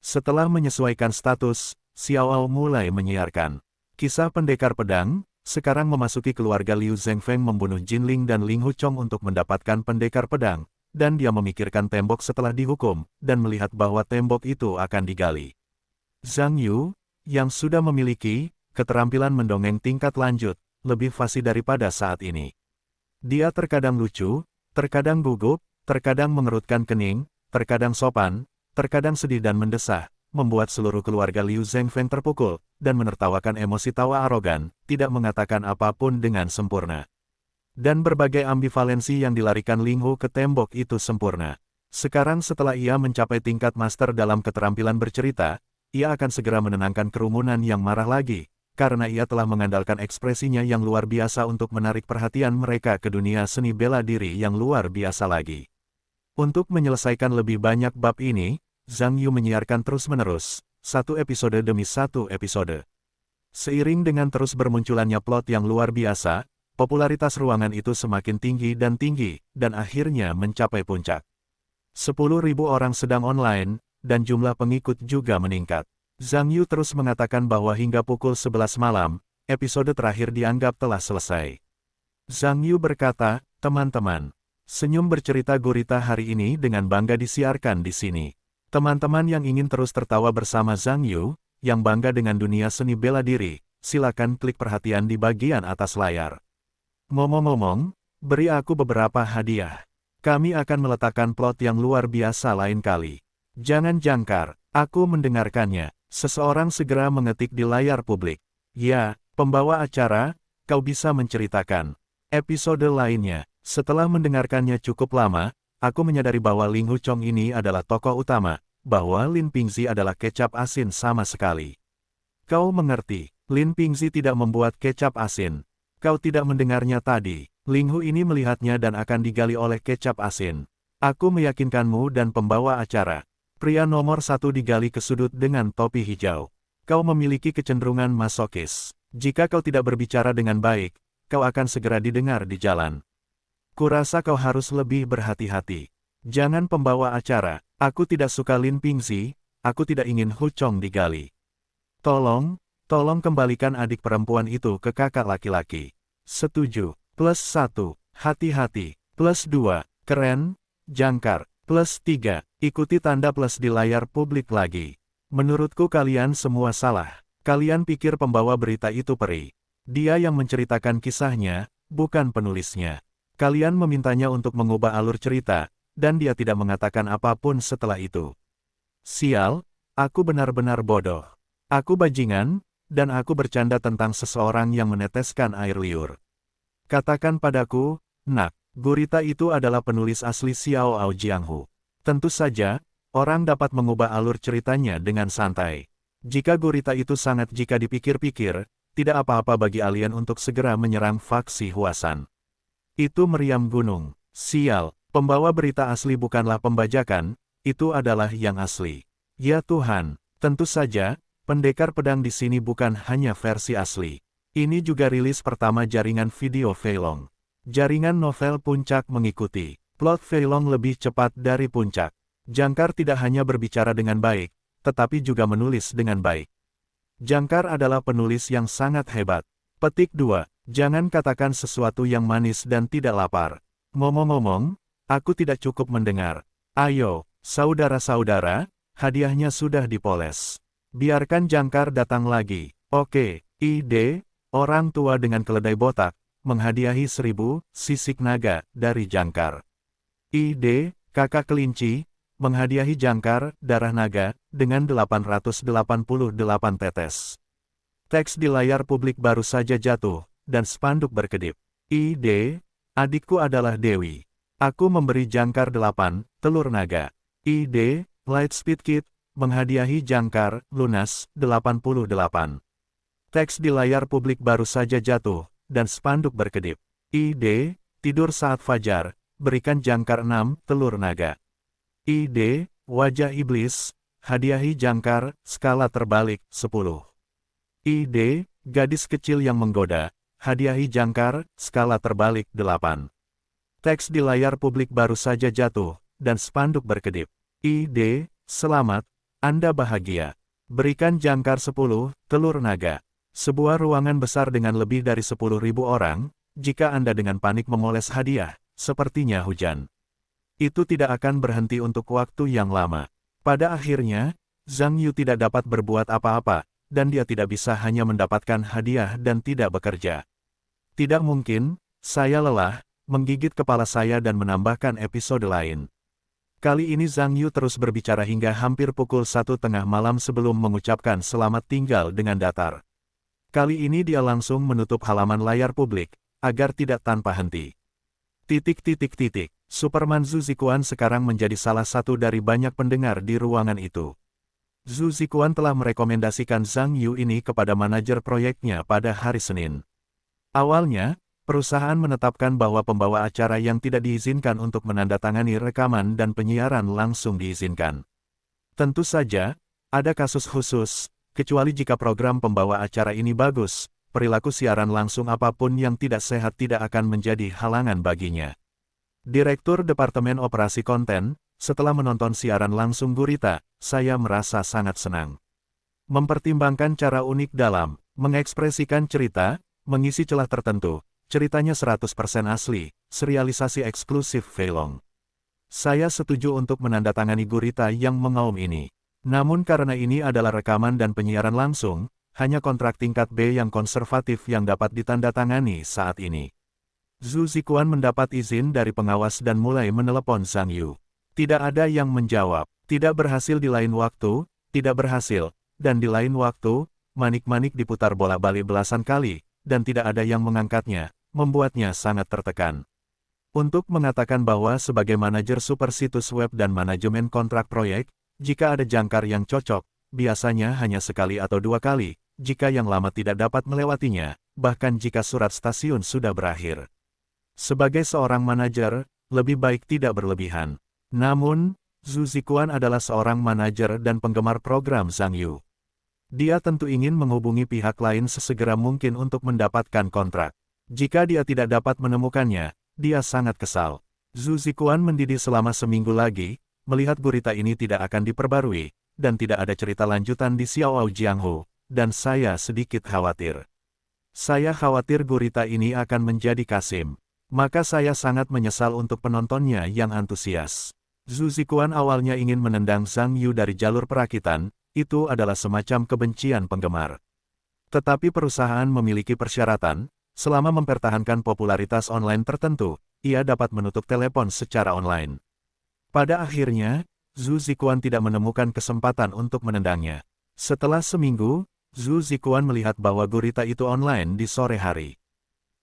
Setelah menyesuaikan status, Xiaoao mulai menyiarkan. Kisah pendekar pedang, sekarang memasuki keluarga Liu Zhengfeng membunuh Jinling dan Ling Huchong untuk mendapatkan pendekar pedang, dan dia memikirkan tembok setelah dihukum, dan melihat bahwa tembok itu akan digali. Zhang Yu, yang sudah memiliki keterampilan mendongeng tingkat lanjut, lebih fasih daripada saat ini. Dia terkadang lucu, terkadang gugup, terkadang mengerutkan kening, terkadang sopan, terkadang sedih dan mendesah, membuat seluruh keluarga Liu Zhengfeng terpukul, dan menertawakan emosi tawa arogan, tidak mengatakan apapun dengan sempurna. Dan berbagai ambivalensi yang dilarikan Ling Hu ke tembok itu sempurna. Sekarang setelah ia mencapai tingkat master dalam keterampilan bercerita, ia akan segera menenangkan kerumunan yang marah lagi, karena ia telah mengandalkan ekspresinya yang luar biasa untuk menarik perhatian mereka ke dunia seni bela diri yang luar biasa lagi. Untuk menyelesaikan lebih banyak bab ini, Zhang Yu menyiarkan terus-menerus, satu episode demi satu episode. Seiring dengan terus bermunculannya plot yang luar biasa, popularitas ruangan itu semakin tinggi, dan akhirnya mencapai puncak. 10.000 orang sedang online, dan jumlah pengikut juga meningkat. Zhang Yu terus mengatakan bahwa hingga pukul 11 malam, episode terakhir dianggap telah selesai. Zhang Yu berkata, teman-teman, senyum bercerita gurita hari ini dengan bangga disiarkan di sini. Teman-teman yang ingin terus tertawa bersama Zhang Yu, yang bangga dengan dunia seni bela diri, silakan klik perhatian di bagian atas layar. Ngomong-ngomong, beri aku beberapa hadiah. Kami akan meletakkan plot yang luar biasa lain kali. Jangan jangkar, aku mendengarkannya. Seseorang segera mengetik di layar publik. Ya, pembawa acara, kau bisa menceritakan episode lainnya. Setelah mendengarkannya cukup lama, aku menyadari bahwa Ling Huchong ini adalah tokoh utama, bahwa Lin Pingzi adalah kecap asin sama sekali. Kau mengerti, Lin Pingzi tidak membuat kecap asin. Kau tidak mendengarnya tadi. Ling Hu ini melihatnya dan akan digali oleh kecap asin. Aku meyakinkanmu dan pembawa acara. Pria nomor 1 digali ke sudut dengan topi hijau. Kau memiliki kecenderungan masokis. Jika kau tidak berbicara dengan baik, kau akan segera didengar di jalan. Kurasa kau harus lebih berhati-hati. Jangan pembawa acara. Aku tidak suka Lin Pingzi, aku tidak ingin Huchong digali. Tolong kembalikan adik perempuan itu ke kakak laki-laki. Setuju. +1, hati-hati. +2, keren, jangkar. +3, ikuti tanda plus di layar publik lagi. Menurutku kalian semua salah. Kalian pikir pembawa berita itu peri. Dia yang menceritakan kisahnya, bukan penulisnya. Kalian memintanya untuk mengubah alur cerita, dan dia tidak mengatakan apapun setelah itu. Sial, aku benar-benar bodoh. Aku bajingan, dan aku bercanda tentang seseorang yang meneteskan air liur. Katakan padaku, nak, gurita itu adalah penulis asli Xiao Ao Jianghu. Tentu saja, orang dapat mengubah alur ceritanya dengan santai. Jika gurita itu sangat jika dipikir-pikir, tidak apa-apa bagi alien untuk segera menyerang faksi Huasan. Itu meriam gunung. Sial, pembawa berita asli bukanlah pembajakan, itu adalah yang asli. Ya Tuhan, tentu saja, pendekar pedang di sini bukan hanya versi asli. Ini juga rilis pertama jaringan video Feilong. Jaringan novel Puncak mengikuti. Plot Feilong lebih cepat dari Puncak. Jangkar tidak hanya berbicara dengan baik, tetapi juga menulis dengan baik. Jangkar adalah penulis yang sangat hebat. Petik 2. Jangan katakan sesuatu yang manis dan tidak lapar. Ngomong-ngomong, aku tidak cukup mendengar. Ayo, saudara-saudara, hadiahnya sudah dipoles. Biarkan Jangkar datang lagi. Oke, ide. Orang tua dengan keledai botak, menghadiahi 1000 sisik naga dari Jangkar. Ide, kakak kelinci, menghadiahi Jangkar, darah naga, dengan 888 tetes. Teks di layar publik baru saja jatuh, dan spanduk berkedip. Ide, adikku adalah Dewi. Aku memberi Jangkar 8 telur naga. Ide, Lightspeed Kit, menghadiahi Jangkar, lunas, 88. Teks di layar publik baru saja jatuh, dan spanduk berkedip. Ide, tidur saat fajar, berikan Jangkar 6 telur naga. Ide, wajah iblis, hadiahi Jangkar, skala terbalik, 10. Ide, gadis kecil yang menggoda, hadiahi Jangkar, skala terbalik, 8. Teks di layar publik baru saja jatuh, dan spanduk berkedip. Ide, selamat, Anda bahagia. Berikan Jangkar 10 telur naga. Sebuah ruangan besar dengan lebih dari 10.000 orang, jika Anda dengan panik memoles hadiah, sepertinya hujan. Itu tidak akan berhenti untuk waktu yang lama. Pada akhirnya, Zhang Yu tidak dapat berbuat apa-apa, dan dia tidak bisa hanya mendapatkan hadiah dan tidak bekerja. Tidak mungkin, saya lelah, menggigit kepala saya dan menambahkan episode lain. Kali ini Zhang Yu terus berbicara hingga hampir pukul 1 tengah malam sebelum mengucapkan selamat tinggal dengan datar. Kali ini dia langsung menutup halaman layar publik, agar tidak tanpa henti. Superman Zhu Zikuan sekarang menjadi salah satu dari banyak pendengar di ruangan itu. Zhu Zikuan telah merekomendasikan Zhang Yu ini kepada manajer proyeknya pada hari Senin. Awalnya, perusahaan menetapkan bahwa pembawa acara yang tidak diizinkan untuk menandatangani rekaman dan penyiaran langsung diizinkan. Tentu saja, ada kasus khusus, kecuali jika program pembawa acara ini bagus, perilaku siaran langsung apapun yang tidak sehat tidak akan menjadi halangan baginya. Direktur Departemen Operasi Konten, setelah menonton siaran langsung Gurita, saya merasa sangat senang. Mempertimbangkan cara unik dalam mengekspresikan cerita, mengisi celah tertentu, ceritanya 100% asli, serialisasi eksklusif Feilong. Saya setuju untuk menandatangani Gurita yang mengaum ini. Namun karena ini adalah rekaman dan penyiaran langsung, hanya kontrak tingkat B yang konservatif yang dapat ditandatangani saat ini. Zhu Zikuan mendapat izin dari pengawas dan mulai menelepon Zhang Yu. Tidak ada yang menjawab, tidak berhasil di lain waktu, tidak berhasil, dan di lain waktu, manik-manik diputar bolak-balik belasan kali, dan tidak ada yang mengangkatnya, membuatnya sangat tertekan. Untuk mengatakan bahwa sebagai manajer super situs web dan manajemen kontrak proyek, jika ada jangkar yang cocok, biasanya hanya sekali atau dua kali, jika yang lama tidak dapat melewatinya, bahkan jika surat stasiun sudah berakhir. Sebagai seorang manajer, lebih baik tidak berlebihan. Namun, Zhu Zikuan adalah seorang manajer dan penggemar program Zhang Yu. Dia tentu ingin menghubungi pihak lain sesegera mungkin untuk mendapatkan kontrak. Jika dia tidak dapat menemukannya, dia sangat kesal. Zhu Zikuan mendidih selama seminggu lagi, melihat Gurita ini tidak akan diperbarui, dan tidak ada cerita lanjutan di Xiaoao Jianghu, dan saya sedikit khawatir. Saya khawatir Gurita ini akan menjadi Kasim. Maka saya sangat menyesal untuk penontonnya yang antusias. Zhu Zikuan awalnya ingin menendang Zhang Yu dari jalur perakitan, itu adalah semacam kebencian penggemar. Tetapi perusahaan memiliki persyaratan, selama mempertahankan popularitas online tertentu, ia dapat menutup telepon secara online. Pada akhirnya, Zhu Zikuan tidak menemukan kesempatan untuk menendangnya. Setelah seminggu, Zhu Zikuan melihat bahwa Gurita itu online di sore hari.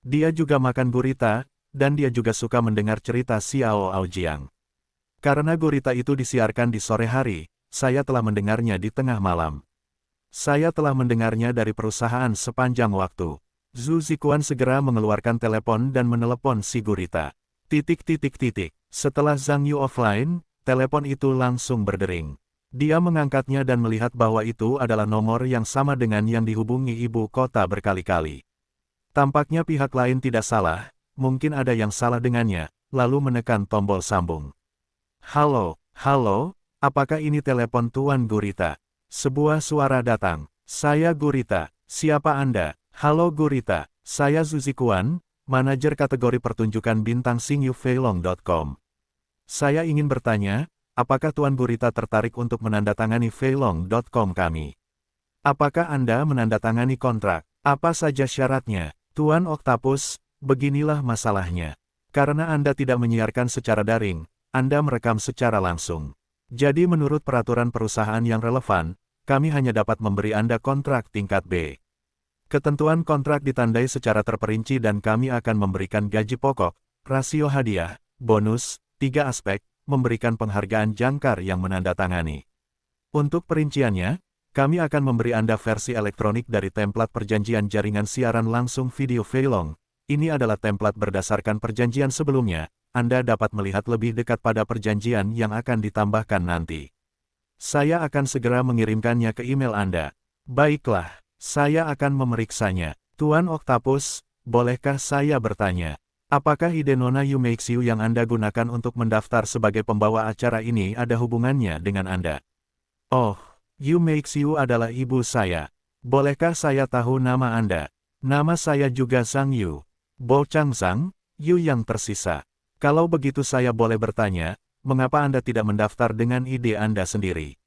Dia juga makan Gurita, dan dia juga suka mendengar cerita Xiaoao Jiang. Karena Gurita itu disiarkan di sore hari, saya telah mendengarnya di tengah malam. Saya telah mendengarnya dari perusahaan sepanjang waktu. Zhu Zikuan segera mengeluarkan telepon dan menelepon si Gurita. Setelah Zhang Yu offline, telepon itu langsung berdering. Dia mengangkatnya dan melihat bahwa itu adalah nomor yang sama dengan yang dihubungi ibu kota berkali-kali. Tampaknya pihak lain tidak salah, mungkin ada yang salah dengannya, lalu menekan tombol sambung. Halo, apakah ini telepon Tuan Gurita? Sebuah suara datang. Saya Gurita, siapa Anda? Halo Gurita, saya Zhu Zikuan, manajer kategori pertunjukan bintang xingyufeilong.com. Saya ingin bertanya, apakah Tuan Gurita tertarik untuk menandatangani feilong.com kami? Apakah Anda menandatangani kontrak? Apa saja syaratnya? Tuan Octopus, beginilah masalahnya. Karena Anda tidak menyiarkan secara daring, Anda merekam secara langsung. Jadi menurut peraturan perusahaan yang relevan, kami hanya dapat memberi Anda kontrak tingkat B. Ketentuan kontrak ditandai secara terperinci dan kami akan memberikan gaji pokok, rasio hadiah, bonus, 3 aspek, memberikan penghargaan jangkar yang menandatangani. Untuk perinciannya, kami akan memberi Anda versi elektronik dari template perjanjian jaringan siaran langsung video Feilong. Ini adalah template berdasarkan perjanjian sebelumnya, Anda dapat melihat lebih dekat pada perjanjian yang akan ditambahkan nanti. Saya akan segera mengirimkannya ke email Anda. Baiklah, saya akan memeriksanya. Tuan Octopus, bolehkah saya bertanya? Apakah ide Nona Yu Meixiu yang Anda gunakan untuk mendaftar sebagai pembawa acara ini ada hubungannya dengan Anda? Oh, Yu Meixiu adalah ibu saya. Bolehkah saya tahu nama Anda? Nama saya juga Zhang Yu. Bo Chang Zhang, Yu yang tersisa. Kalau begitu saya boleh bertanya, mengapa Anda tidak mendaftar dengan ide Anda sendiri?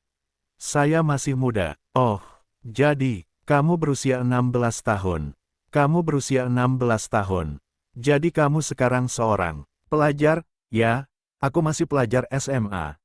Saya masih muda. Oh, jadi, kamu berusia 16 tahun. Kamu berusia 16 tahun. Jadi kamu sekarang seorang pelajar? Ya, aku masih pelajar SMA.